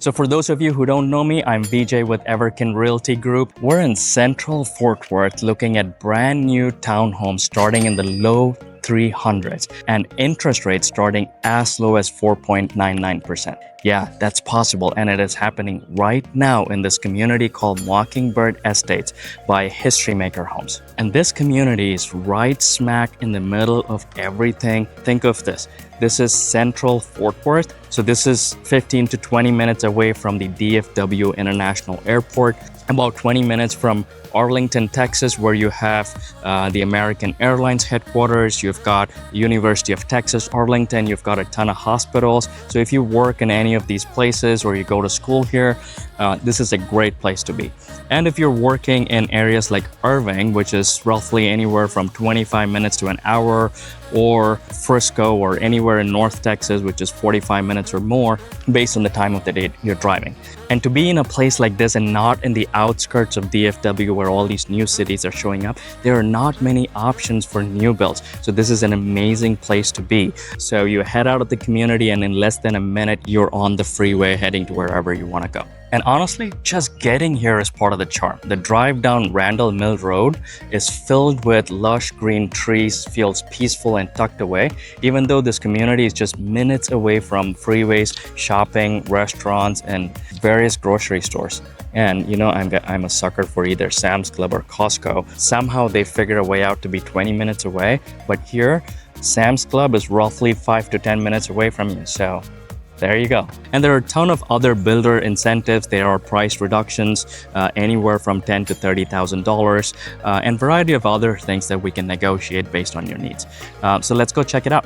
So for those of you who don't know me, I'm Vijay with Everkin Realty Group. We're in Central Fort Worth looking at brand new townhomes starting in the low 300s and interest rates starting as low as 4.99%. Yeah, that's possible, and it is happening right now in this community called Mockingbird Estates by History Maker Homes. And this community is right smack in the middle of everything. Think of this. This is Central Fort Worth. So this is 15 to 20 minutes away from the DFW International Airport, about 20 minutes from Arlington, Texas, where you have the American Airlines headquarters. You've got University of Texas, Arlington. You've got a ton of hospitals. So if you work in any of these places or you go to school here, this is a great place to be. And if you're working in areas like Irving, which is roughly anywhere from 25 minutes to an hour, or Frisco or anywhere in North Texas, which is 45 minutes or more based on the time of the day you're driving. And to be in a place like this and not in the outskirts of DFW where all these new cities are showing up, there are not many options for new builds. So this is an amazing place to be. So you head out of the community and in less than a minute, you're on the freeway heading to wherever you want to go. And honestly, just getting here is part of the charm. The drive down Randall Mill Road is filled with lush green trees, feels peaceful and tucked away, even though this community is just minutes away from freeways, shopping, restaurants, and various grocery stores. And you know, I'm a sucker for either Sam's Club or Costco. Somehow they figure a way out to be 20 minutes away, but here, Sam's Club is roughly 5 to 10 minutes away from you. So there you go. And there are a ton of other builder incentives. There are price reductions, anywhere from $10,000 to $30,000, and variety of other things that we can negotiate based on your needs. So let's go check it out.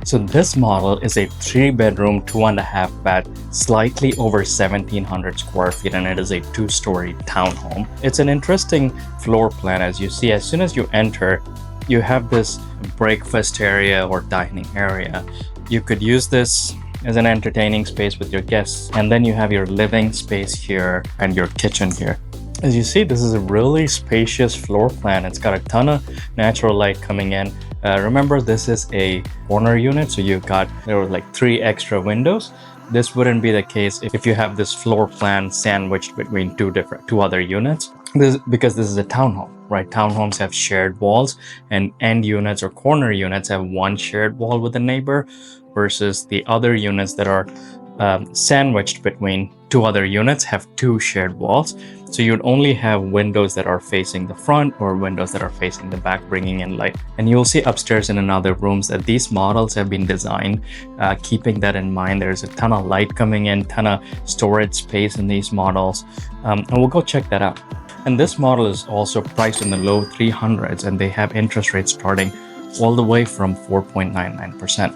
So this model is a 3-bedroom, 2.5 bath, slightly over 1,700 square feet, and it is a 2-story townhome. It's an interesting floor plan. As you see, as soon as you enter, you have this breakfast area or dining area. You could use this as an entertaining space with your guests, and then you have your living space here and your kitchen here. As you see, this is a really spacious floor plan. It's got a ton of natural light coming in. Remember, this is a corner unit, so there were like 3 extra windows. This wouldn't be the case if you have this floor plan sandwiched between two other units. Because this is a townhome, right? Townhomes have shared walls, and end units or corner units have one shared wall with a neighbor, versus the other units that are sandwiched between 2 other units have 2 shared walls. So you'd only have windows that are facing the front or windows that are facing the back, bringing in light. And you'll see upstairs and in other rooms that these models have been designed keeping that in mind. There's a ton of light coming in, ton of storage space in these models, and we'll go check that out. And this model is also priced in the low 300s, and they have interest rates starting all the way from 4.99%.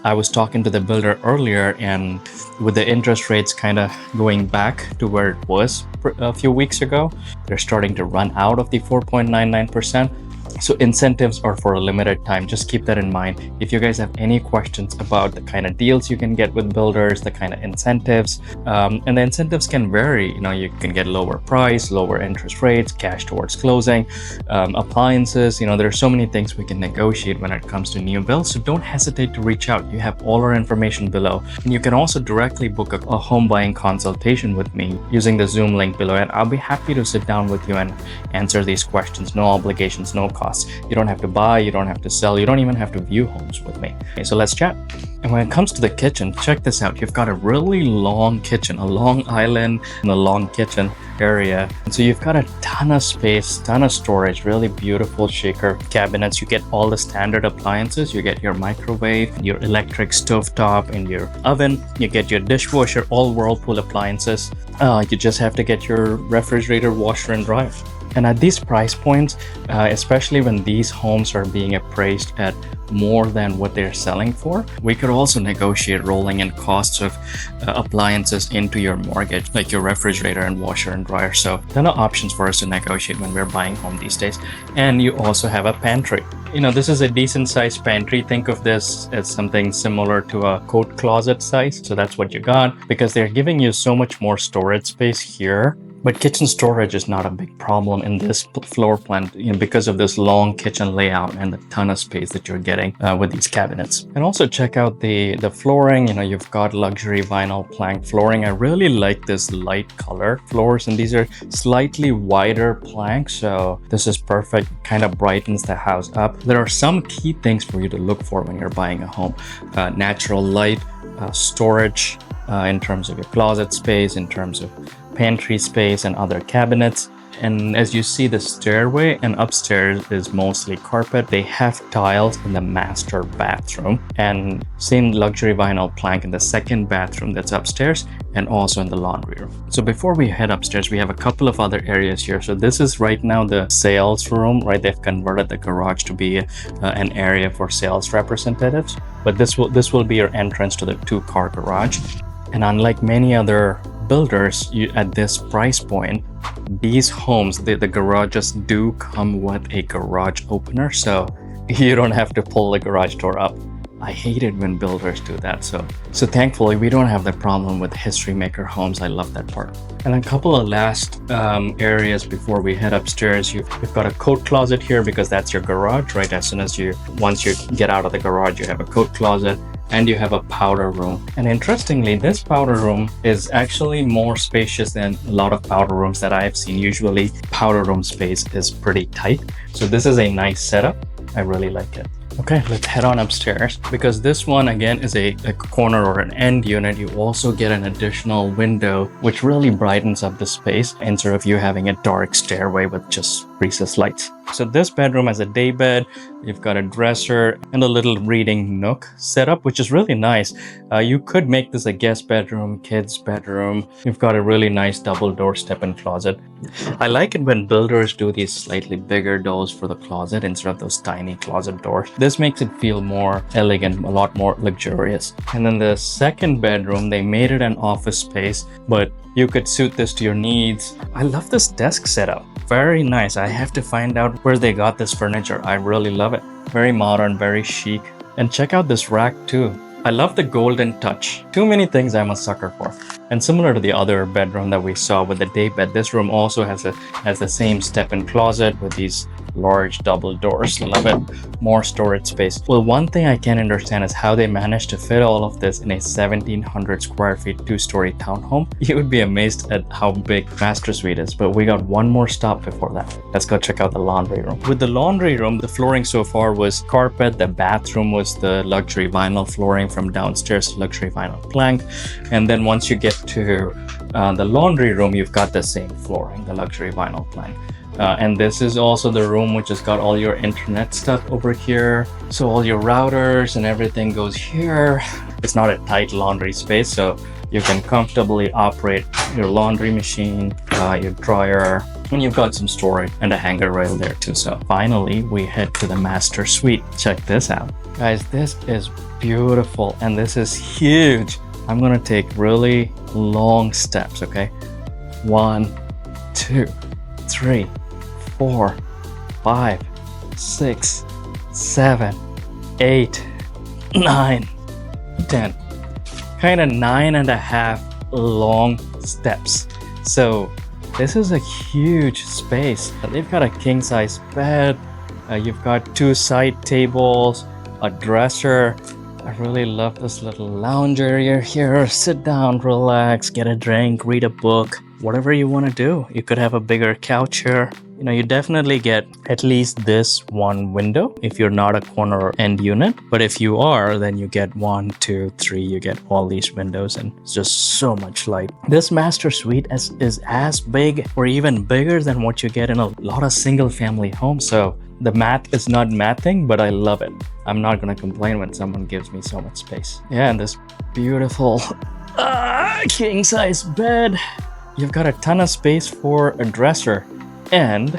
I was talking to the builder earlier, and with the interest rates kind of going back to where it was a few weeks ago, they're starting to run out of the 4.99%. So incentives are for a limited time. Just keep that in mind. If you guys have any questions about the kind of deals you can get with builders, the kind of incentives, and the incentives can vary. You know, you can get lower price, lower interest rates, cash towards closing, appliances. You know, there are so many things we can negotiate when it comes to new builds. So don't hesitate to reach out. You have all our information below. And you can also directly book a home buying consultation with me using the Zoom link below. And I'll be happy to sit down with you and answer these questions. No obligations, no cost. You don't have to buy, you don't have to sell, you don't even have to view homes with me. Okay, so let's chat. And when it comes to the kitchen, check this out. You've got a really long kitchen, a long island and a long kitchen area. And so you've got a ton of space, ton of storage, really beautiful shaker cabinets. You get all the standard appliances. You get your microwave, your electric stovetop, and your oven. You get your dishwasher, all Whirlpool appliances. You just have to get your refrigerator, washer, and dryer. And at these price points, especially when these homes are being appraised at more than what they're selling for, we could also negotiate rolling in costs of appliances into your mortgage, like your refrigerator and washer and dryer. So there are options for us to negotiate when we're buying home these days. And you also have a pantry. You know, this is a decent sized pantry. Think of this as something similar to a coat closet size. So that's what you got, because they're giving you so much more storage space here. But kitchen storage is not a big problem in this floor plan, because of this long kitchen layout and the ton of space that you're getting with these cabinets. And also check out the flooring. You've got luxury vinyl plank flooring. I really like this light color floors, and these are slightly wider planks, so this is perfect. Kind of brightens the house up. There are some key things for you to look for when you're buying a home: natural light, storage in terms of your closet space, in terms of pantry space and other cabinets. And as you see, the stairway and upstairs is mostly carpet. They have tiles in the master bathroom, and same luxury vinyl plank in the second bathroom that's upstairs, and also in the laundry room. So before we head upstairs, we have a couple of other areas here. So this is right now the sales room, right? They've converted the garage to be an area for sales representatives, but this will be your entrance to the 2-car garage. And unlike many other builders, at this price point, these homes, the garages do come with a garage opener, so you don't have to pull the garage door up. I hate it when builders do that. So thankfully we don't have that problem with History Maker homes. I love that part. And a couple of last areas before we head upstairs. You've got a coat closet here, because that's your garage, right? Once you get out of the garage, you have a coat closet. And you have a powder room. And interestingly, this powder room is actually more spacious than a lot of powder rooms that I've seen. Usually powder room space is pretty tight. So this is a nice setup. I really like it. Okay, let's head on upstairs, because this one again is a corner or an end unit. You also get an additional window, which really brightens up the space instead of you having a dark stairway with just recessed lights. So this bedroom has a day bed. You've got a dresser and a little reading nook setup, which is really nice. You could make this a guest bedroom, kids bedroom. You've got a really nice double door step-in closet. I like it when builders do these slightly bigger doors for the closet instead of those tiny closet doors. This makes it feel more elegant, a lot more luxurious. And then the second bedroom, they made it an office space, but you could suit this to your needs. I love this desk setup. Very nice. I have to find out where they got this furniture. I really love it. Very modern, very chic. And check out this rack too. I love the golden touch. Too many things I'm a sucker for. And similar to the other bedroom that we saw with the day bed, this room also has the same step-in closet with these large double doors. Love it. More storage space. Well, one thing I can't understand is how they managed to fit all of this in a 1,700 square feet 2-story townhome. You would be amazed at how big master suite is, but we got one more stop before that. Let's go check out the laundry room. With the laundry room, the flooring so far was carpet. The bathroom was the luxury vinyl flooring from downstairs, luxury vinyl plank. And then once you get to the laundry room, you've got the same flooring, the luxury vinyl plank. And this is also the room which has got all your internet stuff over here. So all your routers and everything goes here. It's not a tight laundry space, so you can comfortably operate your laundry machine, your dryer, and you've got some storage and a hanger rail there too. So finally, we head to the master suite. Check this out. Guys, this is beautiful and this is huge. I'm gonna take really long steps, okay? 1, 2, 3, 4, 5, 6, 7, 8, 9, 10. Kind of 9.5 long steps. So this is a huge space. They've got a king size bed. You've got 2 side tables, a dresser. I really love this little lounge area here. Sit down, relax, get a drink, read a book, whatever you want to do. You could have a bigger couch here. You know, you definitely get at least this one window if you're not a corner or end unit. But if you are, then you get 1, 2, 3, you get all these windows and it's just so much light. This master suite is as big or even bigger than what you get in a lot of single family homes. So the math is not mathing, but I love it. I'm not gonna complain when someone gives me so much space. Yeah, and this beautiful king size bed. You've got a ton of space for a dresser. And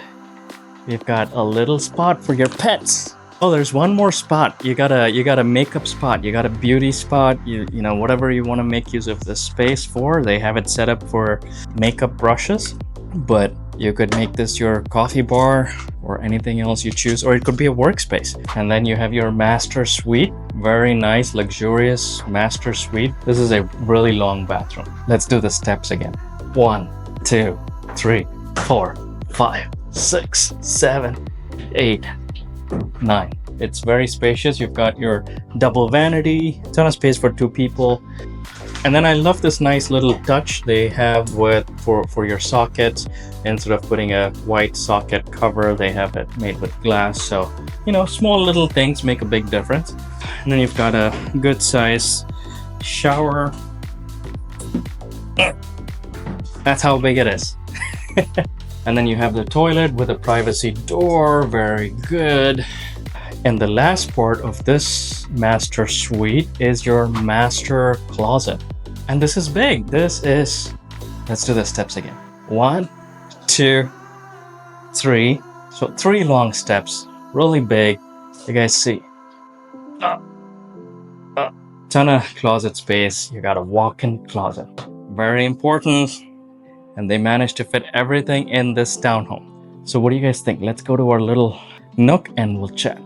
We've got a little spot for your pets. Oh, there's one more spot. You got a makeup spot. You got a beauty spot. You know, whatever you want to make use of this space for. They have it set up for makeup brushes, but you could make this your coffee bar or anything else you choose, or it could be a workspace. And then you have your master suite. Very nice, luxurious master suite. This is a really long bathroom. Let's do the steps again. 1, 2, 3, 4, 5, 6, 7, 8, 9. It's very spacious. You've got your double vanity, ton of space for 2 people. And then I love this nice little touch they have for your sockets. Instead of putting a white socket cover, they have it made with glass. So, you know, small little things make a big difference. And then you've got a good size shower. That's how big it is. And then you have the toilet with a privacy door. Very good. And the last part of this master suite is your master closet. And this is big. This is, let's do the steps again. 1, 2, 3. So 3 long steps, really big. You guys see. Ton of closet space. You got a walk-in closet. Very important. And they managed to fit everything in this townhome. So what do you guys think? Let's go to our little nook and we'll chat.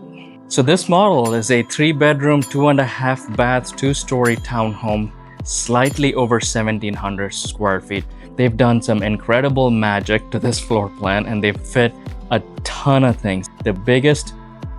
So this model is a 3-bedroom, 2.5 bath, 2-story townhome, slightly over 1,700 square feet. They've done some incredible magic to this floor plan and they've fit a ton of things. The biggest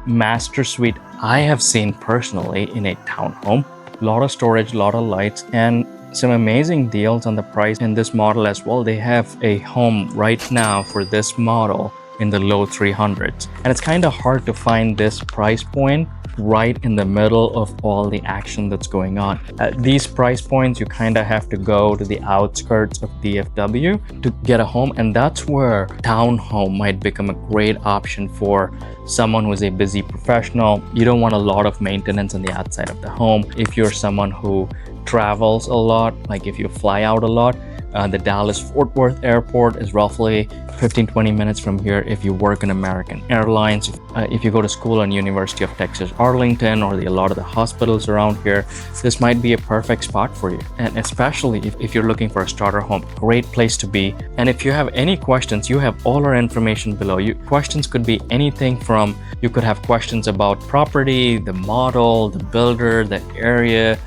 master suite I have seen personally in a townhome. A lot of storage, a lot of lights, and some amazing deals on the price in this model as well. They have a home right now for this model in the low 300s, and it's kind of hard to find this price point right in the middle of all the action that's going on. At these price points, you kind of have to go to the outskirts of DFW to get a home, and that's where townhome might become a great option for someone who's a busy professional. You don't want a lot of maintenance on the outside of the home. If you're someone who travels a lot, like if you fly out a lot, the Dallas-Fort Worth Airport is roughly 15-20 minutes from here. If you work in American Airlines, if you go to school on University of Texas Arlington, or a lot of the hospitals around here, this might be a perfect spot for you. And especially if you're looking for a starter home, great place to be. And if you have any questions, you have all our information below. Questions could be anything from, you could have questions about property, the model, the builder, the area,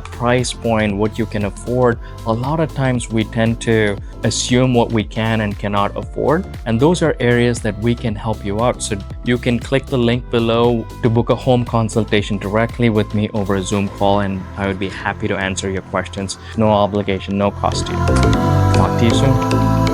price point, what you can afford. A lot of times we tend to assume what we can and cannot afford, and those are areas that we can help you out. So you can click the link below to book a home consultation directly with me over a Zoom call, and I would be happy to answer your questions. No obligation, no cost to you. Talk to you soon.